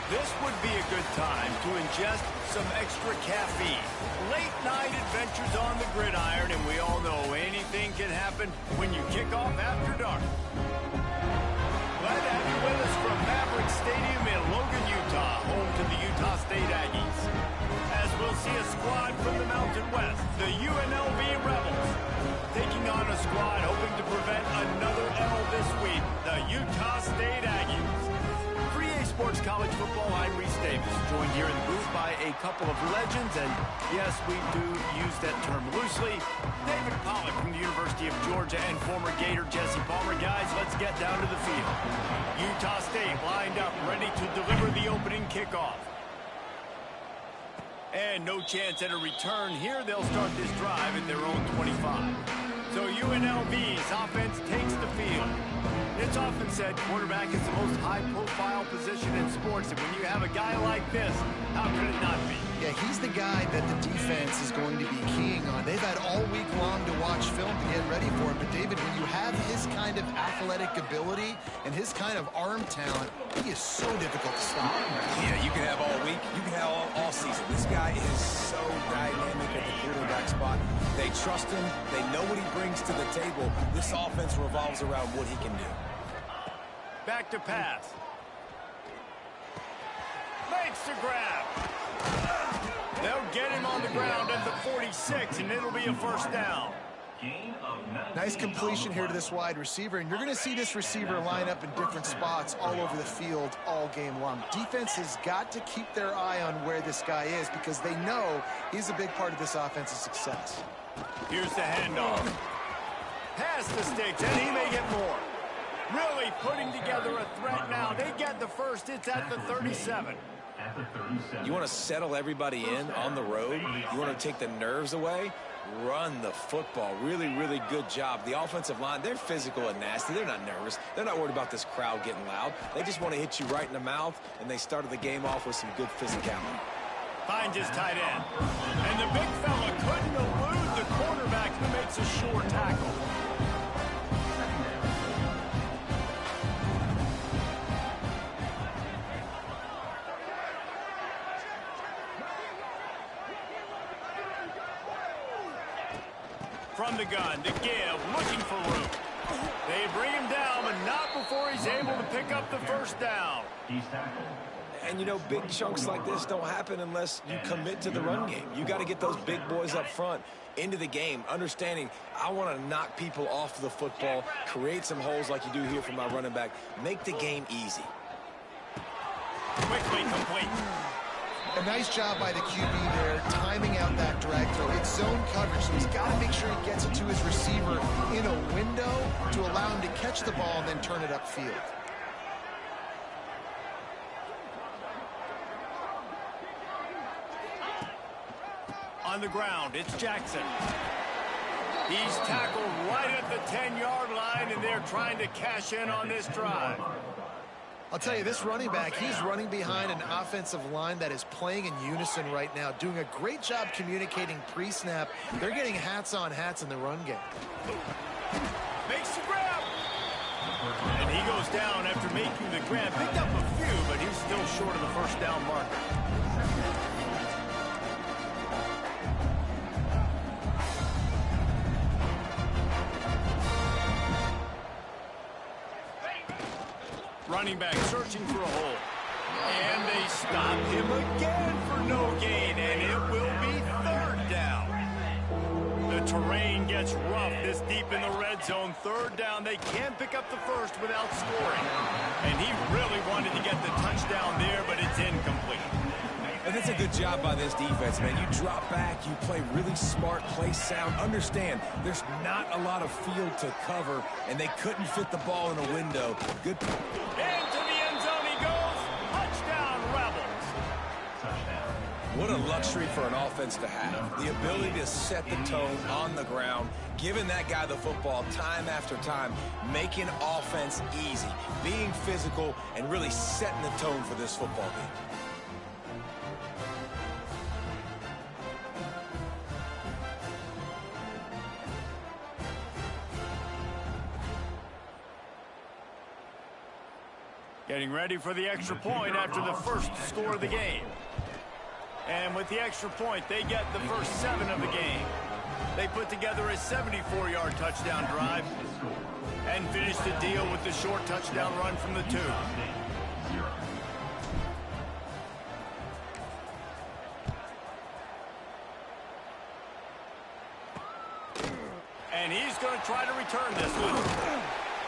This would be a good time to ingest some extra caffeine. Late night adventures on the gridiron, and we all know anything can happen when you kick off after dark. Glad to have you with us from Maverick Stadium in Logan, Utah, home to the Utah State Aggies. As we'll see a squad from the Mountain West, the UNLV Rebels, taking on a squad hoping to prevent another L this week, the Utah State Aggies. For EA Sports College Football, I'm Reese Davis, joined here in the booth by a couple of legends, and yes, we do use that term loosely. David Pollack from the University of Georgia and former Gator Jesse Palmer. Guys, let's get down to the field. Utah State lined up, ready to deliver the opening kickoff. And no chance at a return here. They'll start this drive at their own 25. So UNLV's offense takes the field. It's often said quarterback is the most high-profile position in sports, and when you have a guy like this, how could it not be? Yeah, he's the guy that the defense is going to be keying on. They've had all week long to watch film to get ready for him. But, David, when you have his kind of athletic ability and his kind of arm talent, he is so difficult to stop. Yeah, you can have all week. You can have all season. This guy is so dynamic at the quarterback spot. They trust him. They know what he brings to the table. This offense revolves around what he can do. Back to pass. Makes the grab. They'll get him on the ground at the 46, and it'll be a first down. Nice completion here to this wide receiver, and you're going to see this receiver line up in different spots all over the field all game long. Defense has got to keep their eye on where this guy is because they know he's a big part of this offense's success. Here's the handoff. Pass the sticks, and he may get more. Really putting together a threat now. They get the first. It's at the 37. You want to settle everybody in on the road? You want to take the nerves away? Run the football. Really, really good job. The offensive line, they're physical and nasty. They're not nervous. They're not worried about this crowd getting loud. They just want to hit you right in the mouth, and they started the game off with some good physicality. Finds his tight end. And the big fella couldn't elude the quarterback who makes a sure tackle. From the gun to give, looking for room. They bring him down, but not before he's able to pick up the first down. And, you know, big chunks like this don't happen unless you commit to the run game. You got to get those big boys up front into the game, understanding I want to knock people off the football, create some holes like you do here for my running back, make the game easy. Quickly complete. A nice job by the QB there, timing out that drag throw. It's zone coverage, so he's got to make sure he gets it to his receiver in a window to allow him to catch the ball and then turn it upfield. On the ground, it's Jackson. He's tackled right at the 10-yard line, and they're trying to cash in on this drive. I'll tell you, this running back, he's running behind an offensive line that is playing in unison right now, doing a great job communicating pre-snap. They're getting hats on hats in the run game. Makes the grab. And he goes down after making the grab. Picked up a few, but he's still short of the first down marker. Running back searching for a hole. And they stop him again for no gain, and it will be third down. The terrain gets rough this deep in the red zone. Third down, they can't pick up the first without scoring. And he really wanted to get the touchdown there, but it's incomplete. And that's a good job by this defense, man. You drop back, you play really smart, play sound. Understand, there's not a lot of field to cover, and they couldn't fit the ball in a window. Good. Into the end zone he goes. Touchdown, Rebels. What a luxury for an offense to have. The ability to set the tone on the ground, giving that guy the football time after time, making offense easy, being physical, and really setting the tone for this football game. Getting ready for the extra point after the first score of the game. And with the extra point, they get the first 7 of the game. They put together a 74-yard touchdown drive and finished the deal with the short touchdown run from the 2. And he's going to try to return this one.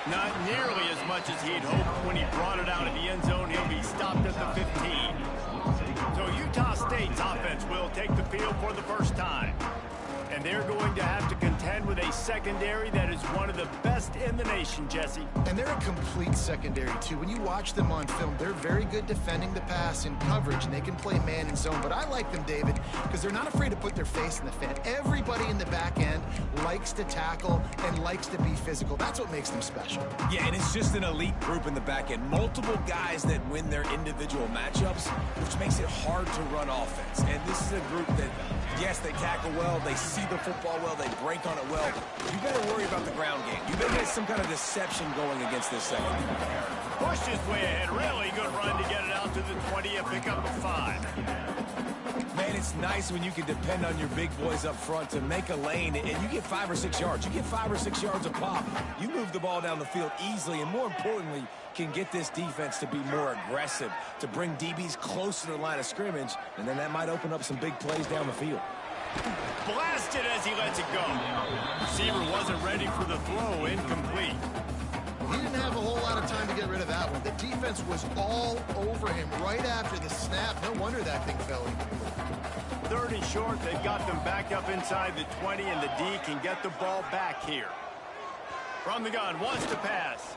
Not nearly as much as he'd hoped when he brought it out of the end zone. He'll be stopped at the 15. So Utah State's offense will take the field for the first time. And they're going to have to contend with a secondary that is one of the best in the nation, Jesse. And they're a complete secondary, too. When you watch them on film, they're very good defending the pass in coverage, and they can play man and zone. But I like them, David, because they're not afraid to put their face in the fan. Everybody in the back end likes to tackle and likes to be physical. That's what makes them special. Yeah, and it's just an elite group in the back end. Multiple guys that win their individual matchups, which makes it hard to run offense. And this is a group that, yes, they tackle well, they see the football well, they break on it well. You better worry about the ground game. You better get some kind of deception going against this secondary. Pushed his way ahead. Really good run to get it out to the 20 and pick up a 5. Man, it's nice when you can depend on your big boys up front to make a lane, and you get 5 or 6 yards. You get 5 or 6 yards a pop. You move the ball down the field easily, and more importantly, can get this defense to be more aggressive, to bring DBs closer to the line of scrimmage, and then that might open up some big plays down the field. Blasted as he lets it go. Receiver wasn't ready for the throw. Incomplete. He didn't have a whole lot of time to get rid of that one. The defense was all over him right after the snap. No wonder that thing fell in. 3rd and short. They've got them back up inside the 20, and the D can get the ball back here. From the gun, wants to pass.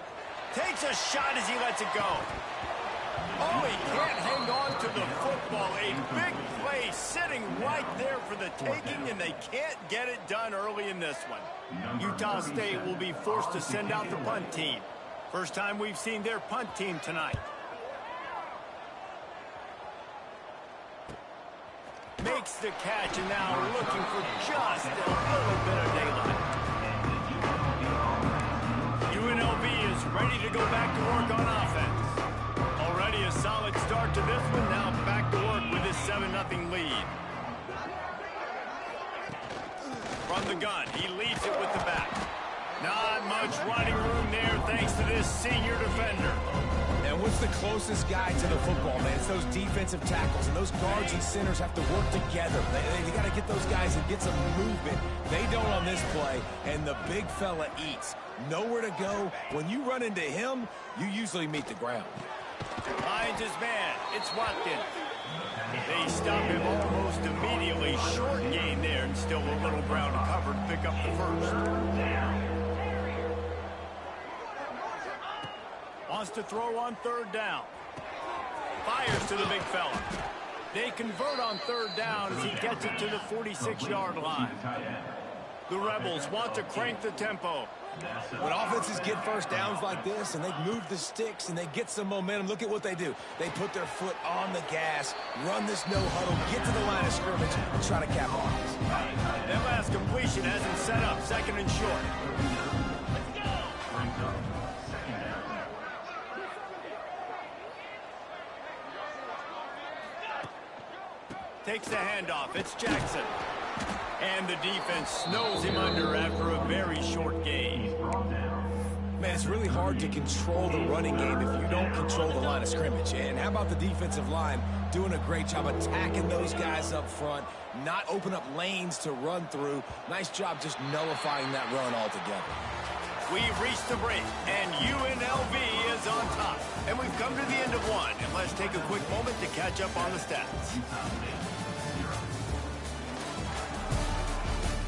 Takes a shot as he lets it go. Oh, he can't hang on to the football. A big play sitting right there for the taking, and they can't get it done early in this one. Utah State will be forced to send out the punt team. First time we've seen their punt team tonight. Makes the catch, and now looking for just a little bit of daylight. UNLV is ready to go back to work on offense. Already a solid start to this one. Now back to work with this 7-0 lead. From the gun, he leads it with the back. Not much running room there thanks to this senior defender. And what's the closest guy to the football, man? It's those defensive tackles, and those guards and centers have to work together. They got to get those guys and get some movement. They don't on this play, and the big fella eats. Nowhere to go. When you run into him, you usually meet the ground. Finds his man. It's Watkins. They stop him almost immediately. Short gain there, and still a little ground covered to pick up the first. Wants to throw on 3rd down. Fires to the big fella. They convert on 3rd down as he gets it to the 46-yard line. The Rebels want to crank the tempo. When offenses get first downs like this and they move the sticks and they get some momentum, look at what they do. They put their foot on the gas, run this no huddle, get to the line of scrimmage, and try to cap off this. That last completion has him set up 2nd and short. Takes the handoff. It's Jackson. And the defense snows him under after a very short gain. Man, it's really hard to control the running game if you don't control the line of scrimmage. And how about the defensive line doing a great job attacking those guys up front, not open up lanes to run through. Nice job just nullifying that run altogether. We've reached the break, and UNLV is on top. And we've come to the end of one. And let's take a quick moment to catch up on the stats.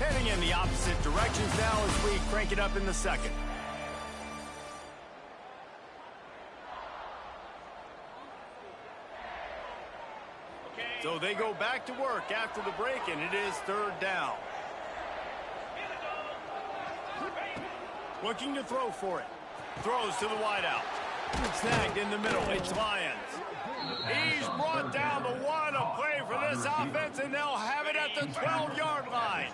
Heading in the opposite directions now as we crank it up in the second. So they go back to work after the break, and it is 3rd down. Looking to throw for it. Throws to the wideout. Snagged in the middle. It's Lyons. He's brought down the one. A play for this offense, and they'll have it at the 12-yard line.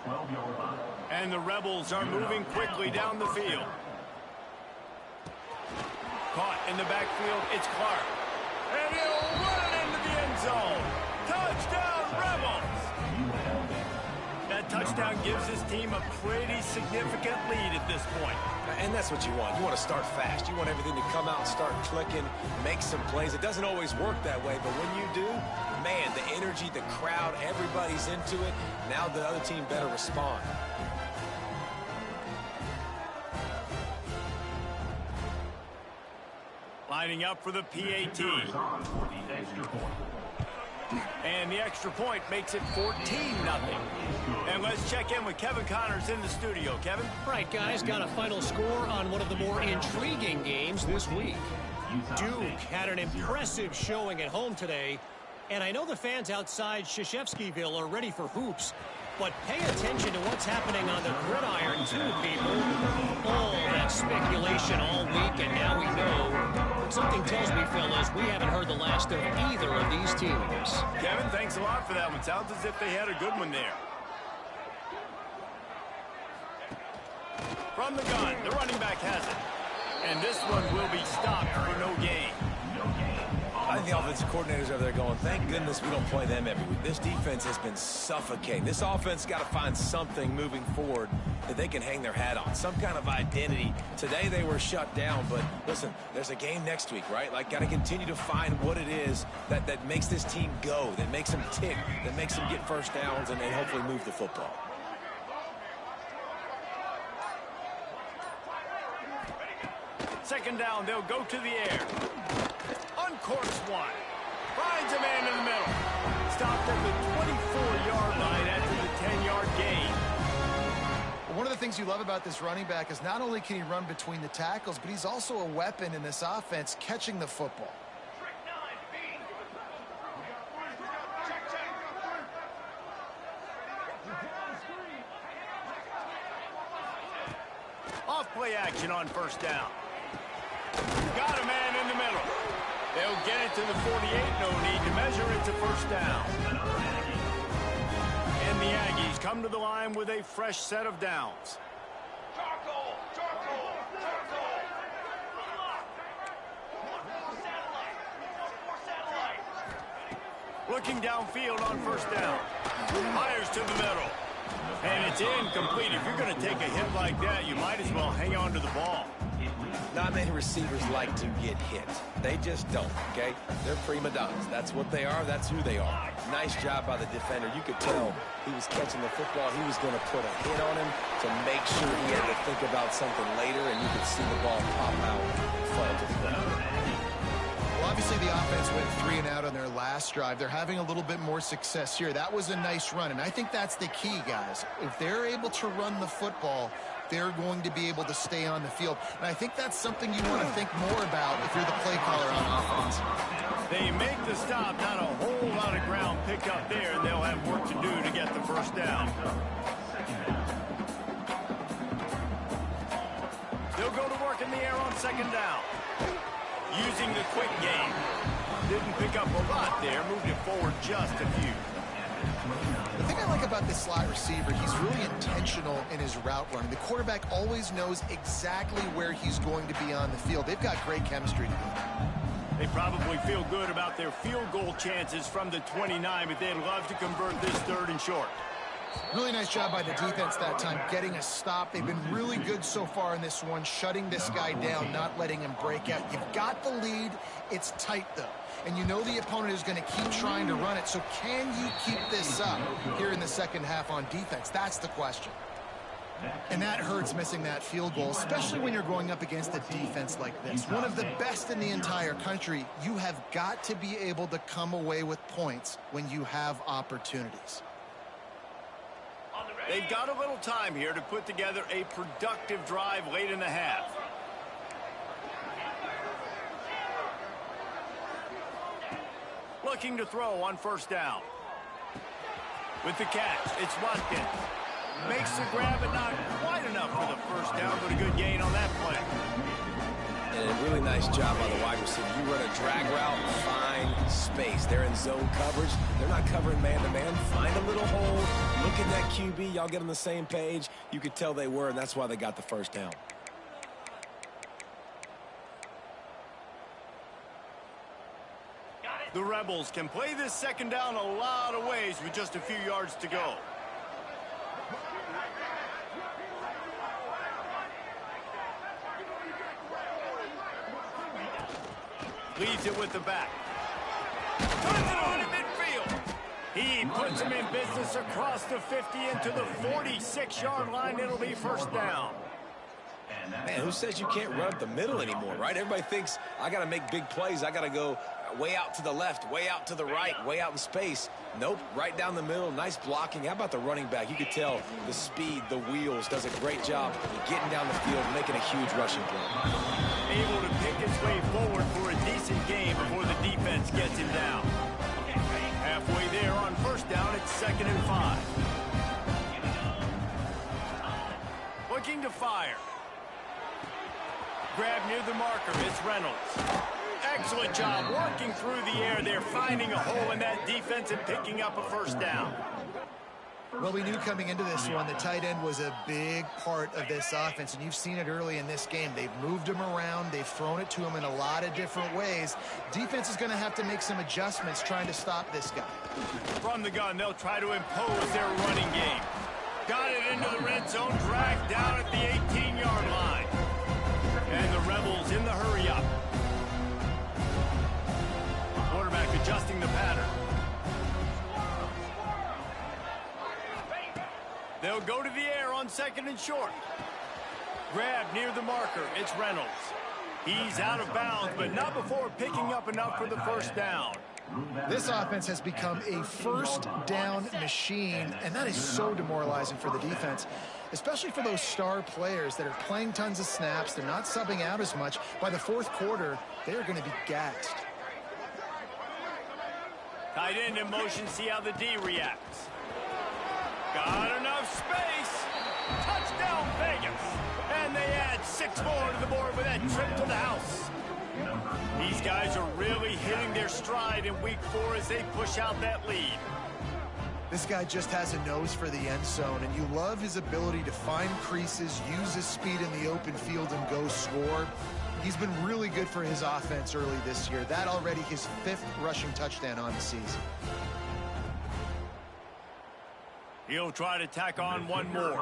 And the Rebels are moving quickly down the field. Caught in the backfield, it's Clark. And he'll run it into the end zone. Touchdown, Rebels! That touchdown gives his team a pretty significant lead at this point. And that's what you want. You want to start fast. You want everything to come out and start clicking, make some plays. It doesn't always work that way, but when you do, man, the energy, the crowd, everybody's into it. Now the other team better respond. Lining up for the PAT. And the extra point makes it 14-0. And let's check in with Kevin Connors in the studio. Kevin? Right, guys, got a final score on one of the more intriguing games this week. Duke had an impressive showing at home today. And I know the fans outside Krzyzewskiville are ready for hoops. But pay attention to what's happening on the gridiron, too, people. All that speculation all week, and now we know. But something tells me, fellas, we haven't heard the last of either of these teams. Kevin, thanks a lot for that one. Sounds as if they had a good one there. From the gun, the running back has it. And this one will be stopped for no gain. I think the offensive coordinators over there going, thank goodness we don't play them every week. This defense has been suffocating. This offense got to find something moving forward that they can hang their hat on, some kind of identity. Today they were shut down, but listen, there's a game next week, right? Like, got to continue to find what it is that makes this team go, that makes them tick, that makes them get first downs and hopefully move the football. Second down, they'll go to the air. Uncorks one. Finds a man in the middle. Stopped at the 24-yard line after the 10-yard gain. Well, one of the things you love about this running back is not only can he run between the tackles, but he's also a weapon in this offense catching the football. Off play action on first down. Got a man in the middle. They'll get it to the 48. No need to measure it to first down. And the Aggies come to the line with a fresh set of downs. Looking downfield on first down. Fires to the middle. And it's incomplete. If you're going to take a hit like that, you might as well hang on to the ball. Not many receivers like to get hit. They just don't, okay? They're prima donnas. That's what they are. That's who they are. Nice job by the defender. You could tell he was catching the football. He was going to put a hit on him to make sure he had to think about something later, and you could see the ball pop out and fall to the ground. Well, obviously the offense went 3 and out on their last drive. They're having a little bit more success here. That was a nice run, and I think that's the key, guys. If they're able to run the football, they're going to be able to stay on the field. And I think that's something you want to think more about if you're the play caller on offense. They make the stop, not a whole lot of ground picked up there, and they'll have work to do to get the first down. They'll go to work in the air on second down. Using the quick game. Didn't pick up a lot there, moved it forward just a few. The thing I like about this slot receiver, he's really intentional in his route running. The quarterback always knows exactly where he's going to be on the field. They've got great chemistry together. They probably feel good about their field goal chances from the 29, but they'd love to convert this third and short. Really nice job by the defense that time, getting a stop. They've been really good so far in this one, shutting this guy down, not letting him break out. You've got the lead. It's tight, though. And you know the opponent is going to keep trying to run it. So can you keep this up here in the second half on defense? That's the question. And that hurts missing that field goal, especially when you're going up against a defense like this. One of the best in the entire country. You have got to be able to come away with points when you have opportunities. They've got a little time here to put together a productive drive late in the half. Looking to throw on first down. With the catch, it's Watkins. Makes the grab, but not quite enough for the first down, but a good gain on that play. And a really nice job by the wide receiver. You run a drag route, find space. They're in zone coverage. They're not covering man-to-man. Find a little hole. Look at that QB. Y'all get on the same page. You could tell they were, and that's why they got the first down. The Rebels can play this second down a lot of ways with just a few yards to go. Leads it with the back. Puts it on in midfield. He puts him in business across the 50 into the 46-yard line. It'll be first down. Man, who says you can't run up the middle anymore, right? Everybody thinks I got to make big plays. I got to go way out to the left, way out to the right, way out in space. Nope, right down the middle, nice blocking. How about the running back? You could tell the speed, the wheels, does a great job getting down the field, making a huge rushing play. Able to pick his way forward for a decent game before the defense gets him down. Halfway there on first down, it's 2nd and 5. Looking to fire. Grab near the marker, it's Reynolds. Excellent job working through the air there, finding a hole in that defense and picking up a first down. Well, we knew coming into this one the tight end was a big part of this offense, and you've seen it early in this game. They've moved him around. They've thrown it to him in a lot of different ways. Defense is going to have to make some adjustments trying to stop this guy. From the gun, they'll try to impose their running game. Got it into the red zone, dragged down at the 18-yard line. And the Rebels in the hurry-up. Quarterback adjusting the pattern. They'll go to the air on 2nd and short. Grab near the marker. It's Reynolds. He's out of bounds, but not before picking up enough for the first down. This offense has become a first down machine, and that is so demoralizing for the defense, especially for those star players that are playing tons of snaps. They're not subbing out as much. By the fourth quarter, they're going to be gassed. Tight end in motion, see how the D reacts. Got enough space. Touchdown, Vegas. And they add 6 more to the board with that trip to the house. These guys are really hitting their stride in week 4 as they push out that lead. This guy just has a nose for the end zone, and you love his ability to find creases, use his speed in the open field, and go score. He's been really good for his offense early this year. That already his 5th rushing touchdown on the season. He'll try to tack on one more.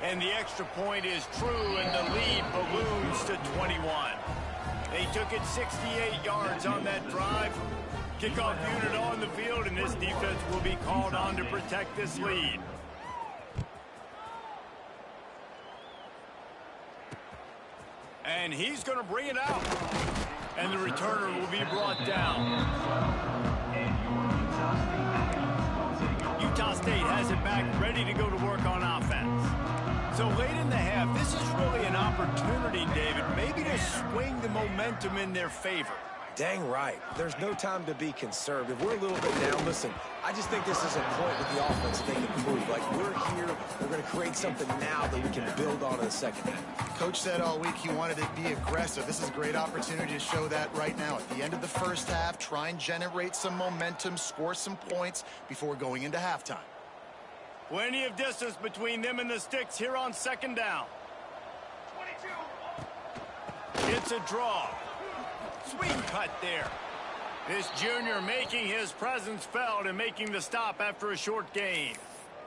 And the extra point is true, and the lead balloons to 21. They took it 68 yards on that drive. Kickoff unit on the field, and this defense will be called on to protect this lead. And he's going to bring it out. And the returner will be brought down. Utah State has it back, ready to go to work on offense. So late in the half, this is really an opportunity, David, maybe to swing the momentum in their favor. Dang right. There's no time to be conservative. We're a little bit down. Listen, I just think this is a point with the offense that they can prove. Like, we're here, we're going to create something now that we can build on in the second half. Coach said all week he wanted to be aggressive. This is a great opportunity to show that right now. At the end of the first half, try and generate some momentum, score some points before going into halftime. Plenty of distance between them and the sticks here on 2nd down. 22. It's a draw. Sweet cut there. This junior making his presence felt and making the stop after a short gain.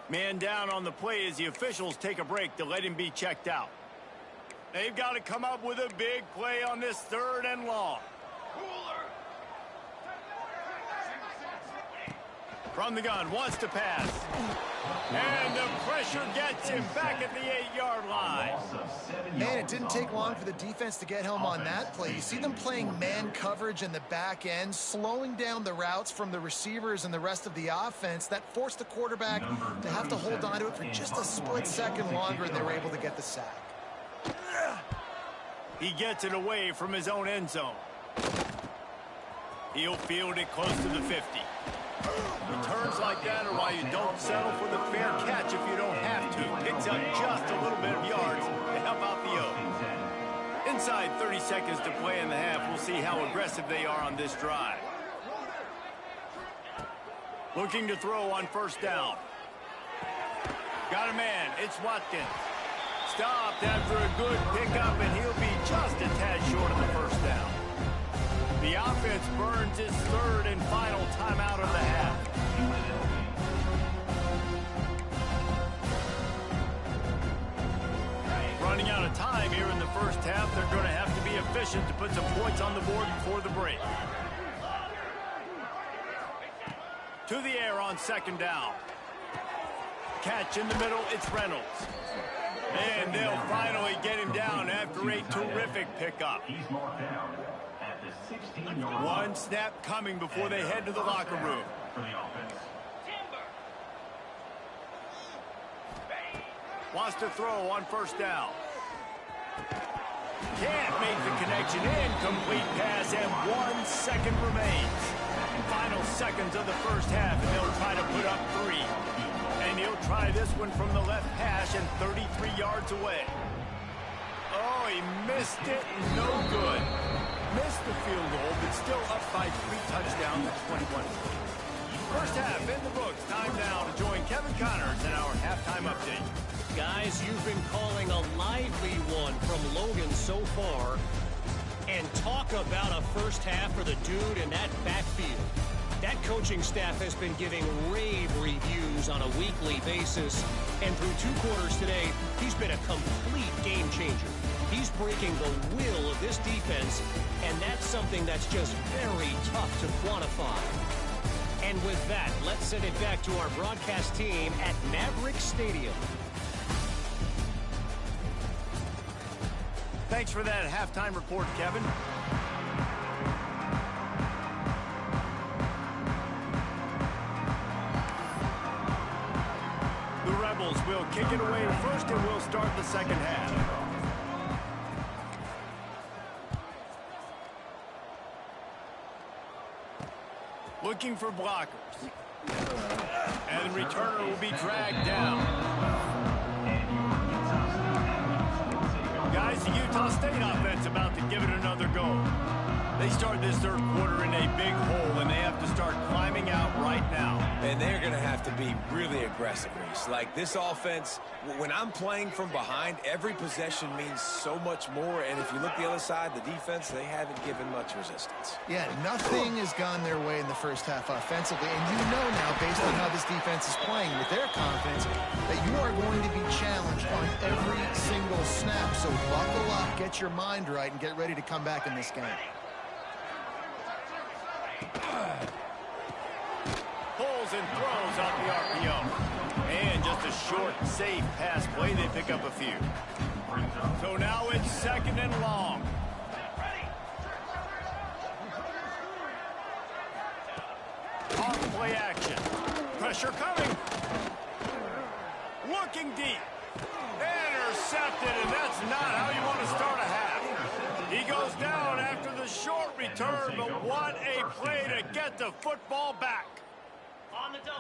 Man down on the play as the officials take a break to let him be checked out. They've got to come up with a big play on this 3rd and long. From the gun, wants to pass. And the pressure gets him back at the 8-yard line. Man, it didn't take long for the defense to get home on that play. You see them playing man coverage in the back end, slowing down the routes from the receivers and the rest of the offense. That forced the quarterback to have to hold on to it for just a split second longer, and they were able to get the sack. He gets it away from his own end zone. He'll field it close to the 50. Returns like that are why you don't settle for the fair catch if you don't have to. Picks up just a little bit of yards to help out the O. Inside 30 seconds to play in the half. We'll see how aggressive they are on this drive. Looking to throw on 1st down. Got a man. It's Watkins. Stopped after a good pickup, and he'll be just a tad short of the 1st down. The The offense burns its third and final timeout of the half. Running out of time here in the first half. They're going to have to be efficient to put some points on the board before the break. To the air on second down. Catch in the middle, it's Reynolds. And they'll finally get him down after a terrific pickup. One snap coming before they head to the locker room. Wants to throw on first down. Can't make the connection. Incomplete pass, and 1 second remains. Final seconds of the first half, and they'll try to put up 3. And he'll try this one from the left hash and 33 yards away. Oh, he missed it. No good. Missed the field goal, but still up by 3 touchdowns at 21. First half in the books. Time now to join Kevin Connors in our halftime update. Guys, you've been calling a lively one from Logan so far. And talk about a first half for the dude in that backfield. That coaching staff has been giving rave reviews on a weekly basis. And through 2 quarters today, he's been a complete game changer. He's breaking the will of this defense, and that's something that's just very tough to quantify. And with that, let's send it back to our broadcast team at Maverick Stadium. Thanks for that halftime report, Kevin. The Rebels will kick it away first, and we'll start the second half. Looking for blockers. And the returner will be dragged down. Guys, the Utah State offense about to give it another go. They start this third quarter in a big hole, and they have to start climbing out right now. And they're going to have to be really aggressive, Reese. Like, this offense, when I'm playing from behind, every possession means so much more. And if you look the other side, the defense, they haven't given much resistance. Yeah, nothing has gone their way in the first half offensively. And you know now, based on how this defense is playing with their confidence, that you are going to be challenged on every single snap. So buckle up, get your mind right, and get ready to come back in this game. Pulls and throws out the RPO. And just a short, safe pass play. They pick up a few. So now it's second and long. Off play action. Pressure coming. Looking deep. Intercepted, and that's not how you want to start a half. He goes down after the short return, but what a play to get the football back.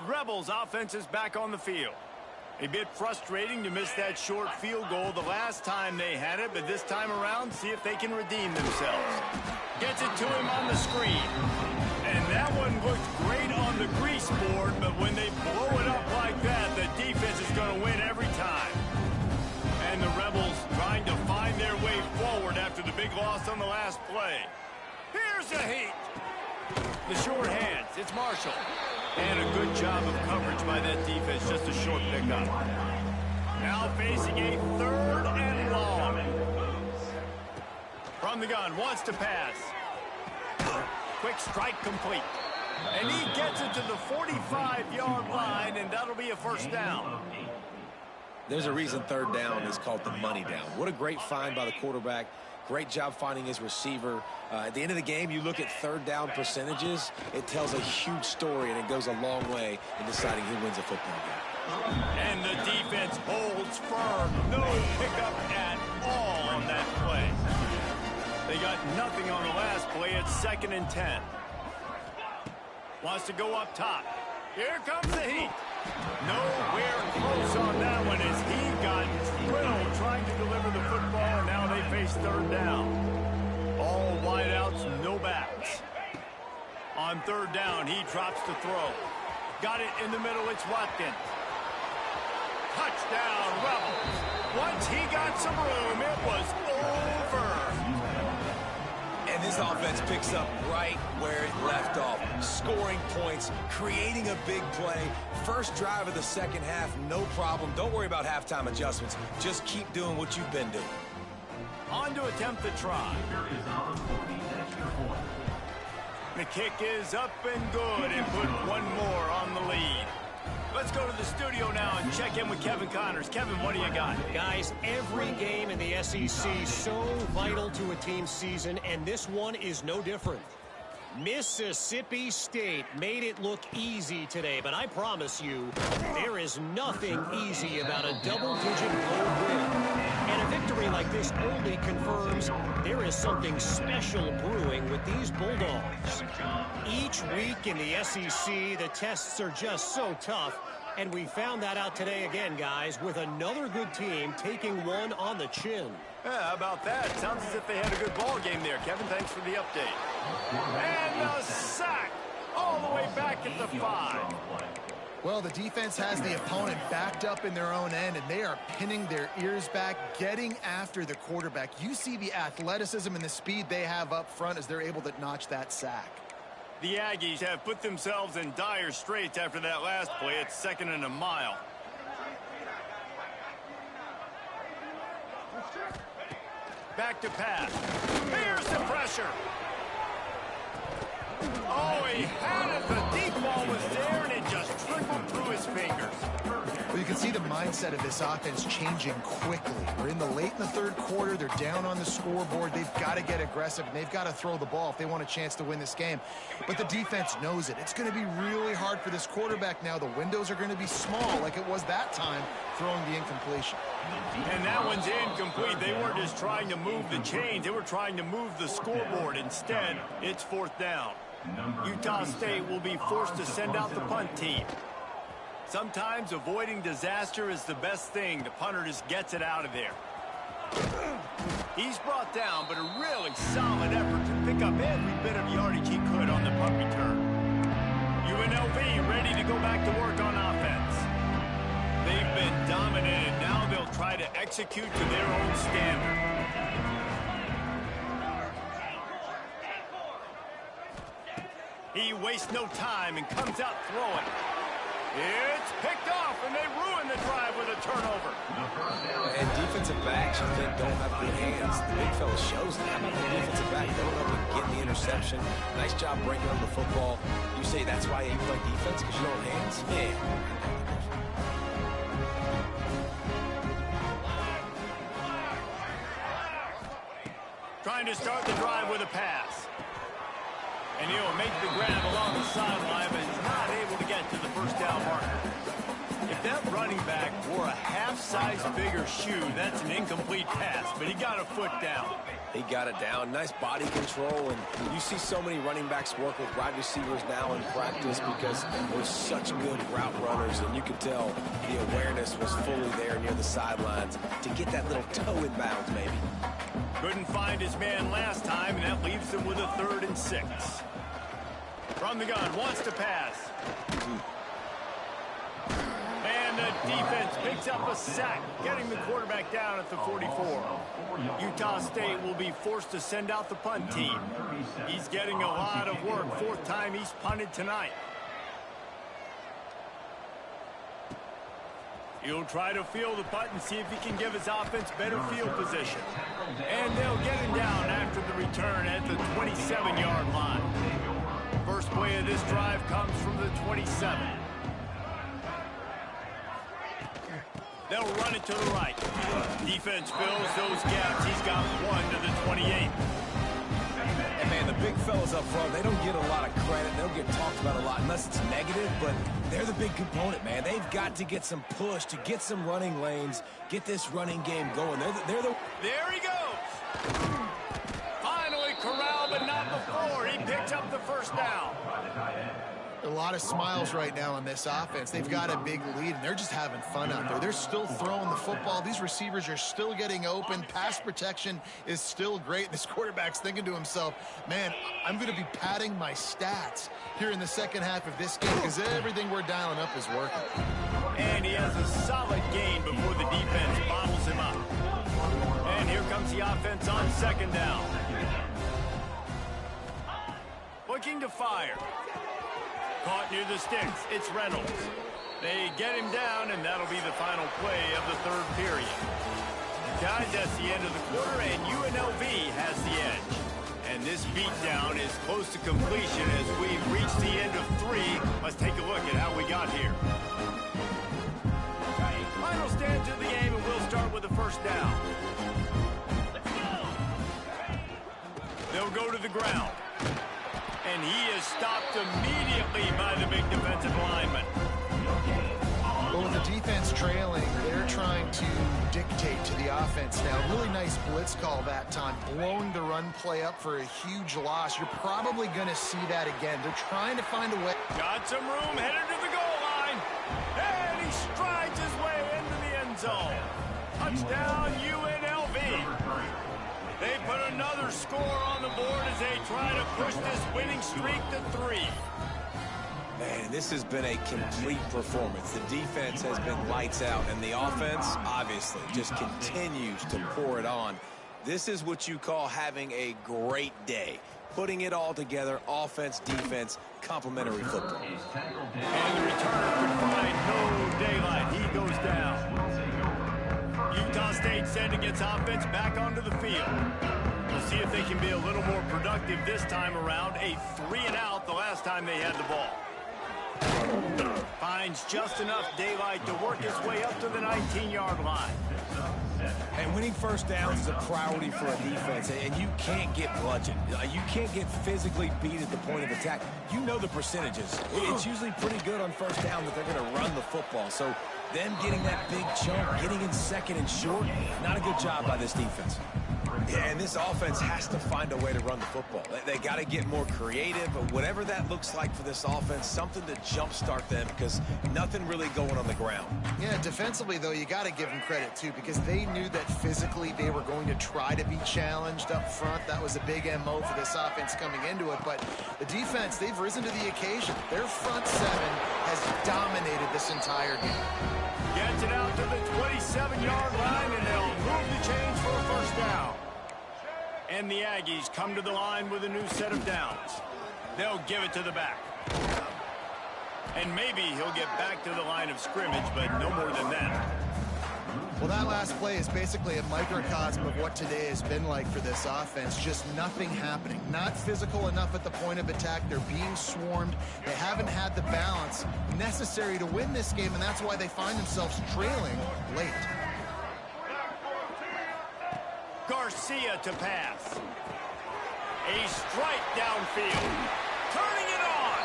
Rebels offense is back on the field. A bit frustrating to miss that short field goal the last time they had it, but this time around, see if they can redeem themselves. Gets it to him on the screen. And that one looked great on the grease board, but when they blow it up like that, the defense is going to win every time. And the Rebels trying to find their way forward after the big loss on the last play. Here's a heat. The short hands, it's Marshall. And a good job of coverage by that defense, just a short pickup. Now facing a third and long. From the gun, wants to pass. Quick strike complete. And he gets it to the 45-yard line, and that'll be a first down. There's a reason third down is called the money down. What a great find by the quarterback. Great job finding his receiver. At the end of the game, you look at third down percentages. It tells a huge story, and it goes a long way in deciding who wins a football game. And the defense holds firm. No pickup at all on that play. They got nothing on the last play. It's 2nd and 10. Wants to go up top. Here comes the heat. Nowhere close on that one as he got drilled trying to deliver the football, and now they face third down. All wideouts, no backs. On third down, he drops to throw. Got it in the middle, it's Watkins. Touchdown, Rebels. Once he got some room, it was over. And And this offense picks up right where it left off. Scoring points, creating a big play. First drive of the second half, no problem. Don't worry about halftime adjustments. Just keep doing what you've been doing. On to attempt the try. The kick is up and good and put one more on the lead. Let's go to the studio now and check in with Kevin Connors. Kevin, what do you got? Guys, every game in the SEC so vital to a team's season, and this one is no different. Mississippi State made it look easy today, but I promise you, there is nothing easy about a double-digit road win. And a victory like this only confirms there is something special brewing with these Bulldogs. Each week in the SEC, the tests are just so tough, and we found that out today again, guys, with another good team taking one on the chin. Yeah, how about that? Sounds as if they had a good ball game there. Kevin, thanks for the update. And a sack all the way back at the 5. Well, the defense has the opponent backed up in their own end, and they are pinning their ears back, getting after the quarterback. You see the athleticism and the speed they have up front as they're able to notch that sack. The Aggies have put themselves in dire straits after that last play. It's 2nd and a mile. Back to pass. Here's the pressure. Oh, he had it. The deep ball was there, and it just trickled through his fingers. Well, you can see the mindset of this offense changing quickly. We're in the late in the third quarter. They're down on the scoreboard. They've got to get aggressive, and they've got to throw the ball if they want a chance to win this game. But the defense knows it. It's going to be really hard for this quarterback now. The windows are going to be small like it was that time throwing the incompletion. And that one's incomplete. They weren't just trying to move the chains. They were trying to move the scoreboard. Instead, it's 4th down. Utah State will be forced to send out the punt team. Sometimes avoiding disaster is the best thing. The punter just gets it out of there. He's brought down, but a really solid effort to pick up every bit of yardage he could on the punt return. UNLV ready to go back to work on offense. They've been dominated. Now they'll try to execute to their own standard. He wastes no time and comes out throwing. It's picked off, and they ruin the drive with a turnover. And defensive backs, you think, don't have good hands. The big fella shows that. How about the defensive back going up and getting the interception? Nice job breaking up the football. You say that's why you play defense, because you don't have hands? Yeah. Trying to start the drive with a pass. And he'll make the grab along the sideline, but is not able to get to the first down marker. If that running back wore a half-size bigger shoe, that's an incomplete pass, but he got a foot down. He got it down. Nice body control, and you see so many running backs work with wide receivers now in practice because they're such good route runners, and you could tell the awareness was fully there near the sidelines to get that little toe in bounds, maybe. Couldn't find his man last time, and that leaves him with a 3rd and 6. From the gun, wants to pass. And the defense picks up a sack, getting the quarterback down at the 44. Utah State will be forced to send out the punt team. He's getting a lot of work. 4th time he's punted tonight. He'll try to field the punt and see if he can give his offense better field position. And they'll get him down after the return at the 27-yard line. First play of this drive comes from the 27. They'll run it to the right. Defense fills those gaps. He's got one to the 28. And, man, the big fellas up front, they don't get a lot of credit. They don't get talked about a lot unless it's negative, but they're the big component, man. They've got to get some push, to get some running lanes, get this running game going. There he goes. Finally corralled, but not before. He picked up the first down. A lot of smiles right now on this offense. They've got a big lead, and they're just having fun out there. They're still throwing the football. These receivers are still getting open. Pass protection is still great. This quarterback's thinking to himself, man, I'm going to be padding my stats here in the second half of this game because everything we're dialing up is working. And he has a solid gain before the defense bottles him up. And here comes the offense on 2nd down. looking to fire. Caught near the sticks. It's Reynolds. They get him down, and that'll be the final play of the third period. Guys, that's the end of the quarter, and UNLV has the edge. And this beatdown is close to completion as we've reached the end of 3. Let's take a look at how we got here. Final stand to the game, and we'll start with the first down. They'll go to the ground. And he is stopped immediately by the big defensive lineman. Well, with the defense trailing, they're trying to dictate to the offense now. Really nice blitz call that time, blowing the run play up for a huge loss. You're probably going to see that again. They're trying to find a way. Got some room, headed to the goal line. And he strides his way into the end zone. Touchdown, UNLV. They put another score on the board as they try to push this winning streak to 3. Man, this has been a complete performance. The defense has been lights out, and the offense, obviously, just continues to pour it on. This is what you call having a great day. Putting it all together, offense, defense, complementary football. And the returner could find no daylight. He goes down. Utah State sending its offense back onto the field. We'll see if they can be a little more productive this time around. A 3-and-out the last time they had the ball. Finds just enough daylight to work his way up to the 19-yard line. And winning first downs is a priority for a defense, and you can't get bludgeoned. You can't get physically beat at the point of attack. You know the percentages. It's usually pretty good on first down that they're going to run the football. So them getting that big chunk, getting in second and short, not a good job by this defense. Yeah, and this offense has to find a way to run the football. They got to get more creative, but whatever that looks like for this offense, something to jumpstart them because nothing really going on the ground. Yeah, defensively, though, you got to give them credit, too, because they knew that physically they were going to try to be challenged up front. That was a big MO for this offense coming into it, but the defense, they've risen to the occasion. Their front seven has dominated this entire game. Gets it out to the 27-yard line, and they'll move the chains for a first down. And the Aggies come to the line with a new set of downs. They'll give it to the back. And maybe he'll get back to the line of scrimmage, but no more than that. Well, that last play is basically a microcosm of what today has been like for this offense. Just nothing happening. Not physical enough at the point of attack. They're being swarmed. They haven't had the balance necessary to win this game, and that's why they find themselves trailing late. Garcia to pass. A strike downfield. Turning it on.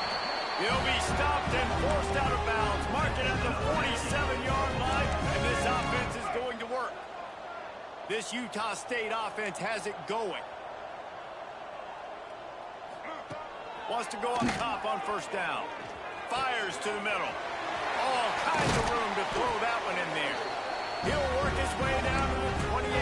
He'll be stopped and forced out of bounds. Mark it at the 47-yard line, and this offense is going to work. This Utah State offense has it going. Wants to go up top on first down. Fires to the middle. All kinds of room to throw that one in there. He'll work his way down to the 28.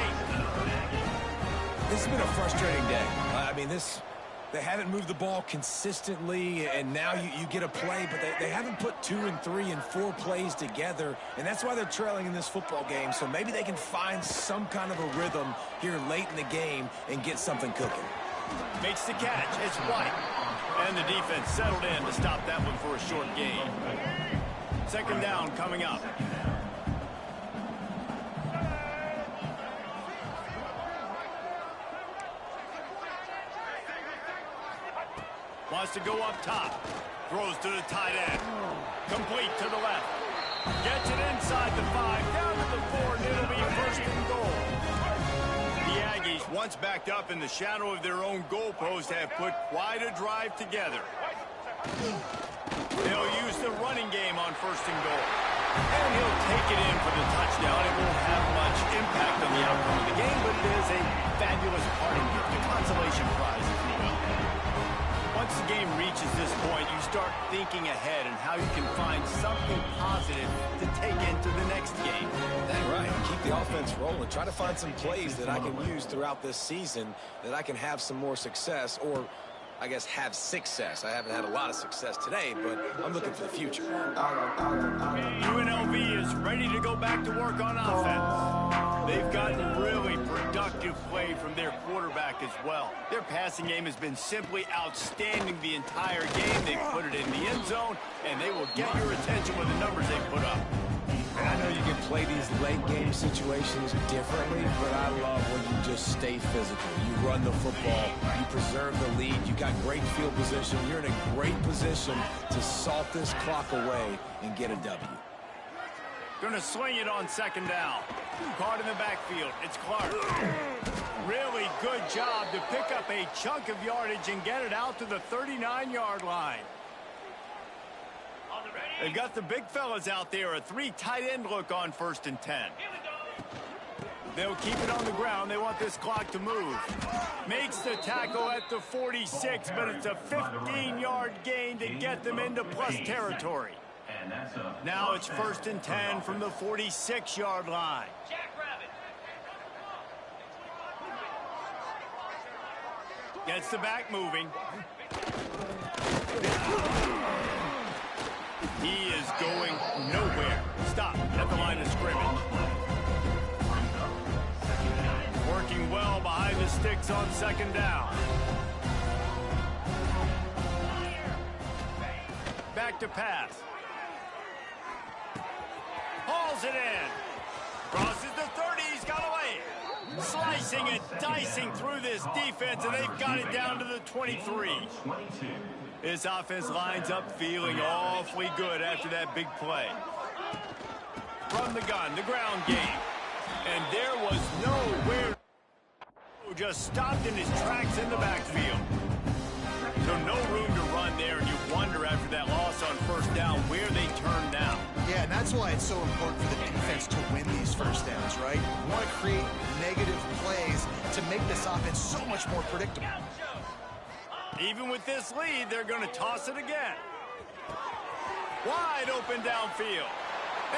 This has been a frustrating day. I mean, they haven't moved the ball consistently, and now you get a play, but they haven't put 2 and 3 and 4 plays together, and that's why they're trailing in this football game. So maybe they can find some kind of a rhythm here late in the game and get something cooking. Makes the catch. It's White. And the defense settled in to stop that one for a short gain. Second down coming up. Wants to go up top. Throws to the tight end. Complete to the left. Gets it inside the 5. Down to the 4, and it'll be first and goal. The Aggies, once backed up in the shadow of their own goalpost, have put quite a drive together. They'll use the running game on first and goal. And he'll take it in for the touchdown. It won't have much impact on the outcome of the game, but it is a fabulous parting gift, a consolation prize, if you will. Once the game reaches this point, you start thinking ahead and how you can find something positive to take into the next game. That's right. Keep the offense rolling. Try to find some plays that I can use throughout this season that I can have some more success, or I guess have success. I haven't had a lot of success today, but I'm looking for the future. UNLV is ready to go back to work on offense. They've gotten really productive productive play from their quarterback as well. Their passing game has been simply outstanding the entire game. They put it in the end zone, and they will get your attention with the numbers they put up. And I know you can play these late game situations differently, but I love when you just stay physical. You run the football, you preserve the lead, you got great field position, you're in a great position to salt this clock away and get a W. Gonna swing it on second down. Caught in the backfield. It's Clark. Really good job to pick up a chunk of yardage and get it out to the 39-yard line. They've got the big fellas out there. A 3 tight end look on 1st and 10. They'll keep it on the ground. They want this clock to move. Makes the tackle at the 46, but it's a 15-yard gain to get them into plus territory. Now it's 1st and 10 from the 46-yard line. Gets the back moving. He is going nowhere. Stop at the line of scrimmage. Working well behind the sticks on second down. Back to pass. Hauls it in. Crosses the 30. He's got away. Slicing and dicing through this defense, and they've got it down to the 23. This offense lines up feeling awfully good after that big play. From the gun, the ground game. And there was nowhere. Just stopped in his tracks in the backfield. So no room to run there, and you wonder after that loss on 1st down where they turn now. Yeah, and that's why it's so important for the defense to win these 1st downs, right? You want to create negative plays to make this offense so much more predictable. Even with this lead, they're going to toss it again. Wide open downfield.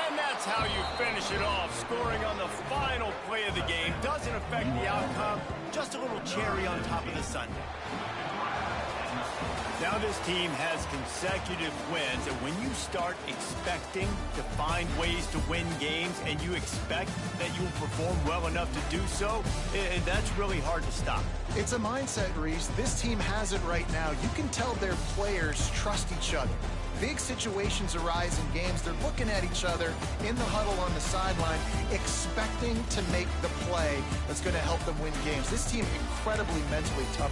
And that's how you finish it off. Scoring on the final play of the game doesn't affect the outcome. Just a little cherry on top of the sundae. Now this team has consecutive wins, and when you start expecting to find ways to win games and you expect that you will perform well enough to do so, that's really hard to stop. It's a mindset, Reese. This team has it right now. You can tell their players trust each other. Big situations arise in games. They're looking at each other in the huddle on the sideline, expecting to make the play that's going to help them win games. This team incredibly mentally tough.